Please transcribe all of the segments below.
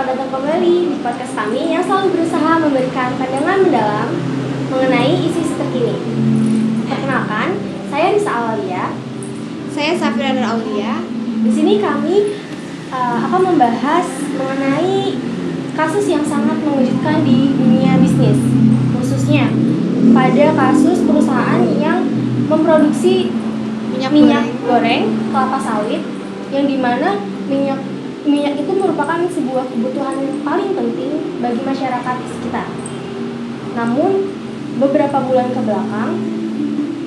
selamat datang kembali di podcast kami yang selalu berusaha memberikan pandangan mendalam mengenai isu-isu terkini. Perkenalkan, saya Risa Aulia. Saya Safira Nur Aulia. Di sini kami akan membahas mengenai kasus yang sangat mengejutkan di dunia bisnis, khususnya pada kasus perusahaan yang memproduksi minyak goreng kelapa sawit, yang dimana minyak itu merupakan sebuah kebutuhan yang paling penting bagi masyarakat sekitar. Namun beberapa bulan ke belakang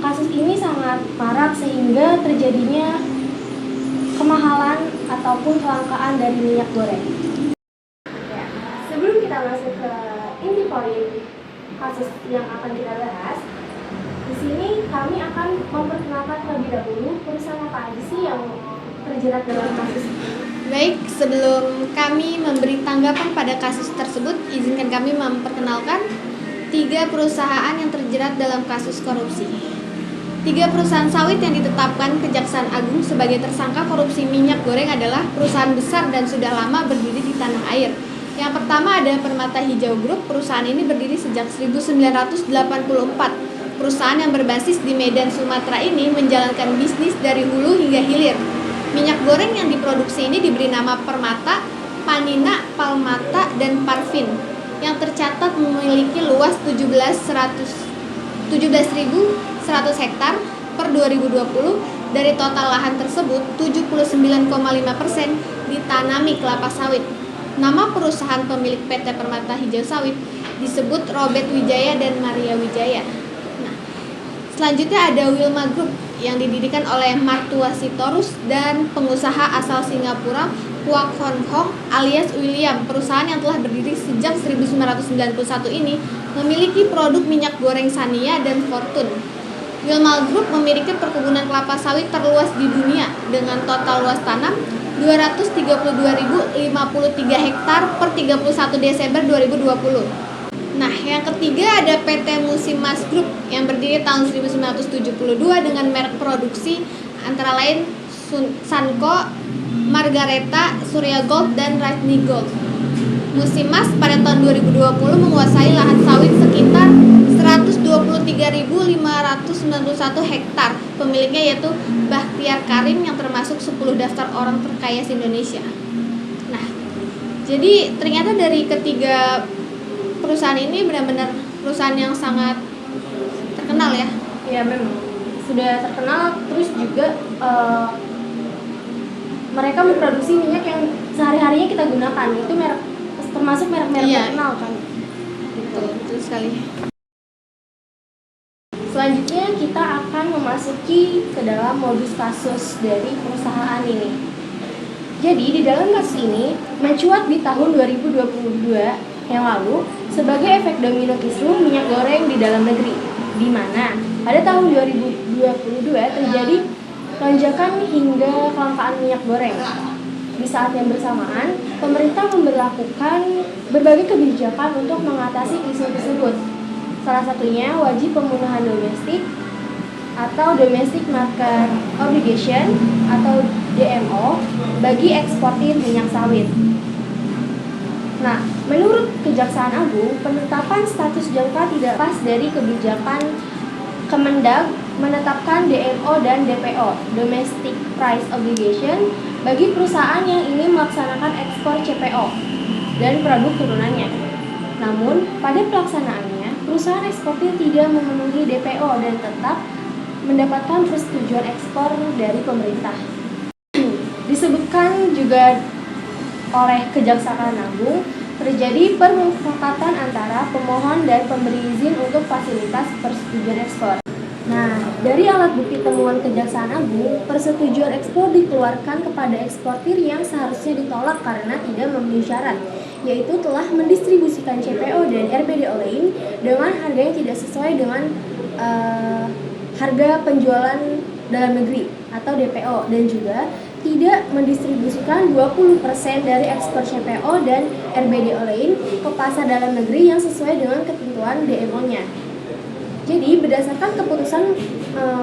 kasus ini sangat marak sehingga terjadinya kemahalan ataupun kelangkaan dari minyak goreng. Ya, sebelum kita masuk ke inti poin kasus yang akan kita bahas, di sini kami akan memperkenalkan terlebih dahulu perusahaan apa aja sih yang terjerat dalam kasus ini. Baik, sebelum kami memberi tanggapan pada kasus tersebut, izinkan kami memperkenalkan 3 perusahaan yang terjerat dalam kasus korupsi. 3 perusahaan sawit yang ditetapkan Kejaksaan Agung sebagai tersangka korupsi minyak goreng adalah perusahaan besar dan sudah lama berdiri di tanah air. Yang pertama ada Permata Hijau Group. Perusahaan ini berdiri sejak 1984. Perusahaan yang berbasis di Medan, Sumatera ini menjalankan bisnis dari hulu hingga hilir. Minyak goreng yang diproduksi ini diberi nama Permata, Panina, Palmata, dan Parvin, yang tercatat memiliki luas 17.100 hektar per 2020. Dari total lahan tersebut, 79,5% ditanami kelapa sawit. Nama perusahaan pemilik PT Permata Hijau Sawit disebut Robert Wijaya dan Maria Wijaya. Nah, selanjutnya ada Wilma Group yang didirikan oleh Martua Sitorus dan pengusaha asal Singapura Kwak Hon Hong alias William. Perusahaan yang telah berdiri sejak 1991 ini memiliki produk minyak goreng Sania dan Fortune. Wilma Group memiliki perkebunan kelapa sawit terluas di dunia dengan total luas tanam 232.053 hektar per 31 Desember 2020. Nah, yang ketiga ada PT Musimas Group yang berdiri tahun 1972 dengan merek produksi antara lain Sanko, Margareta, Surya Gold, dan Rajni Gold. Musimas pada tahun 2020 menguasai lahan sawit sekitar 123.591 hektar. Pemiliknya yaitu Bakhtiar Karim yang termasuk 10 daftar orang terkaya Indonesia. Nah, jadi ternyata dari ketiga perusahaan ini benar-benar perusahaan yang sangat terkenal ya. Ya memang sudah terkenal, terus juga mereka memproduksi minyak yang sehari-harinya kita gunakan, itu merek termasuk merek-merek terkenal kan. Betul sekali. Selanjutnya kita akan memasuki ke dalam modus kasus dari perusahaan ini. Jadi di dalam kasus ini mencuat di tahun 2022 yang lalu sebagai efek domino kisruh minyak goreng di dalam negeri, di mana pada tahun 2022 terjadi lonjakan hingga kelangkaan minyak goreng. Di saat yang bersamaan, pemerintah memberlakukan berbagai kebijakan untuk mengatasi isu tersebut. Salah satunya wajib pemenuhan domestik atau Domestic Market Obligation atau DMO bagi eksportir minyak sawit. Nah, menurut Kejaksaan Agung, penetapan status jangka tidak pas dari kebijakan Kemendag menetapkan DMO dan DPO (Domestic Price Obligation) bagi perusahaan yang ingin melaksanakan ekspor CPO dan produk turunannya. Namun, pada pelaksanaannya, perusahaan eksportir tidak memenuhi DPO dan tetap mendapatkan persetujuan ekspor dari pemerintah. Disebutkan juga oleh Kejaksaan Agung, terjadi permufakatan antara pemohon dan pemberi izin untuk fasilitas persetujuan ekspor. Nah, dari alat bukti temuan Kejaksaan Agung, persetujuan ekspor dikeluarkan kepada eksportir yang seharusnya ditolak karena tidak memenuhi syarat, yaitu telah mendistribusikan CPO dan RBDO lain dengan harga yang tidak sesuai dengan harga penjualan dalam negeri atau DPO, dan juga tidak mendistribusikan 20% dari ekspor CPO dan RBDO lain ke pasar dalam negeri yang sesuai dengan ketentuan DMO-nya. Jadi berdasarkan keputusan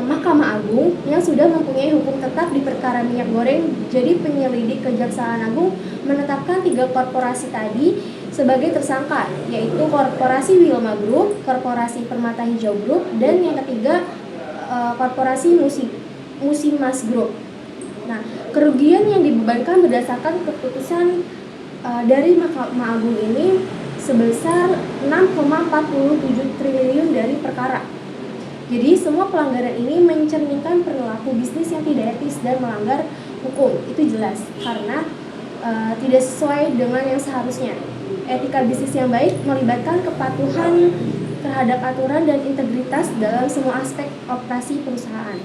Mahkamah Agung yang sudah mempunyai hukum tetap di perkara minyak goreng. Jadi penyelidik Kejaksaan Agung menetapkan 3 korporasi tadi sebagai tersangka, yaitu Korporasi Wilma Group, Korporasi Permata Hijau Group, dan yang ketiga Korporasi Musimas Group. Nah, kerugian yang dibebankan berdasarkan keputusan dari Mahkamah Agung ini sebesar 6,47 triliun dari perkara. Jadi semua pelanggaran ini mencerminkan perilaku bisnis yang tidak etis dan melanggar hukum. Itu jelas karena tidak sesuai dengan yang seharusnya. Etika bisnis yang baik melibatkan kepatuhan terhadap aturan dan integritas dalam semua aspek operasi perusahaan.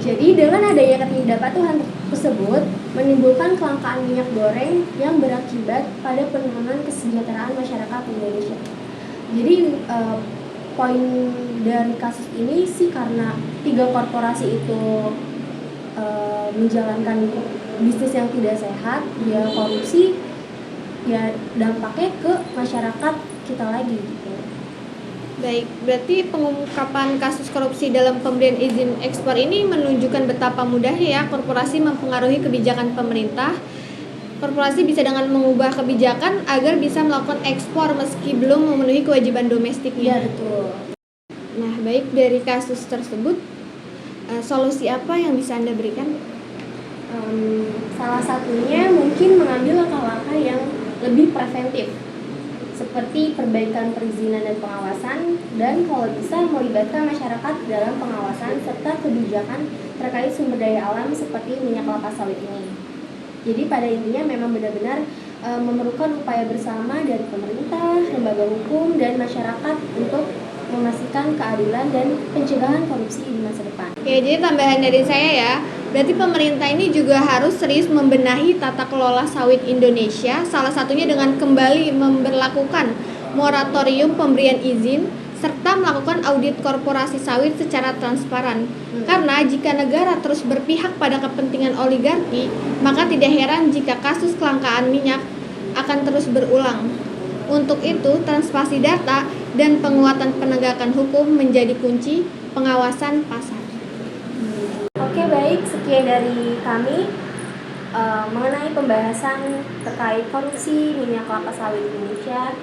Jadi dengan adanya ketidakpatuhan tersebut menimbulkan kelangkaan minyak goreng yang berakibat pada penurunan kesejahteraan masyarakat Indonesia. Jadi poin dari kasus ini sih karena 3 korporasi itu menjalankan bisnis yang tidak sehat, ya korupsi, ya dampaknya ke masyarakat kita lagi gitu. Baik, berarti pengungkapan kasus korupsi dalam pemberian izin ekspor ini menunjukkan betapa mudahnya ya korporasi mempengaruhi kebijakan pemerintah. Korporasi bisa dengan mengubah kebijakan agar bisa melakukan ekspor meski belum memenuhi kewajiban domestiknya. Iya betul. Nah, baik dari kasus tersebut, solusi apa yang bisa Anda berikan? Salah satunya mungkin mengambil langkah-langkah yang lebih preventif, seperti perbaikan perizinan dan pengawasan, dan kalau bisa melibatkan masyarakat dalam pengawasan serta kebijakan terkait sumber daya alam seperti minyak kelapa sawit ini. Jadi pada intinya memang benar-benar memerlukan upaya bersama dari pemerintah, lembaga hukum, dan masyarakat untuk memastikan keadilan dan pencegahan korupsi di masa depan. Ya, jadi tambahan dari saya ya, berarti pemerintah ini juga harus serius membenahi tata kelola sawit Indonesia, salah satunya dengan kembali memberlakukan moratorium pemberian izin serta melakukan audit korporasi sawit secara transparan. Karena jika negara terus berpihak pada kepentingan oligarki, maka tidak heran jika kasus kelangkaan minyak akan terus berulang. Untuk itu, transparansi data dan penguatan penegakan hukum menjadi kunci pengawasan pasar. Oke, baik, sekian dari kami mengenai pembahasan terkait korupsi minyak kelapa sawit Indonesia.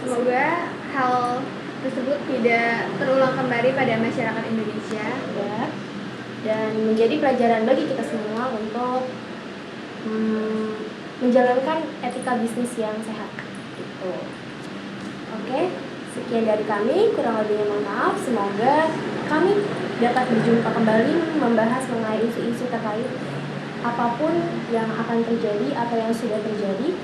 Semoga hal tersebut tidak terulang kembali pada masyarakat Indonesia Ya, dan menjadi pelajaran bagi kita semua untuk menjalankan etika bisnis yang sehat gitu. Oke, sekian dari kami, kurang lebihnya mohon maaf. Semoga kami dapat berjumpa kembali membahas mengenai isu-isu terkait apapun yang akan terjadi atau yang sudah terjadi.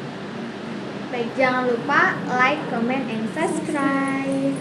Baik, jangan lupa like, comment, and subscribe.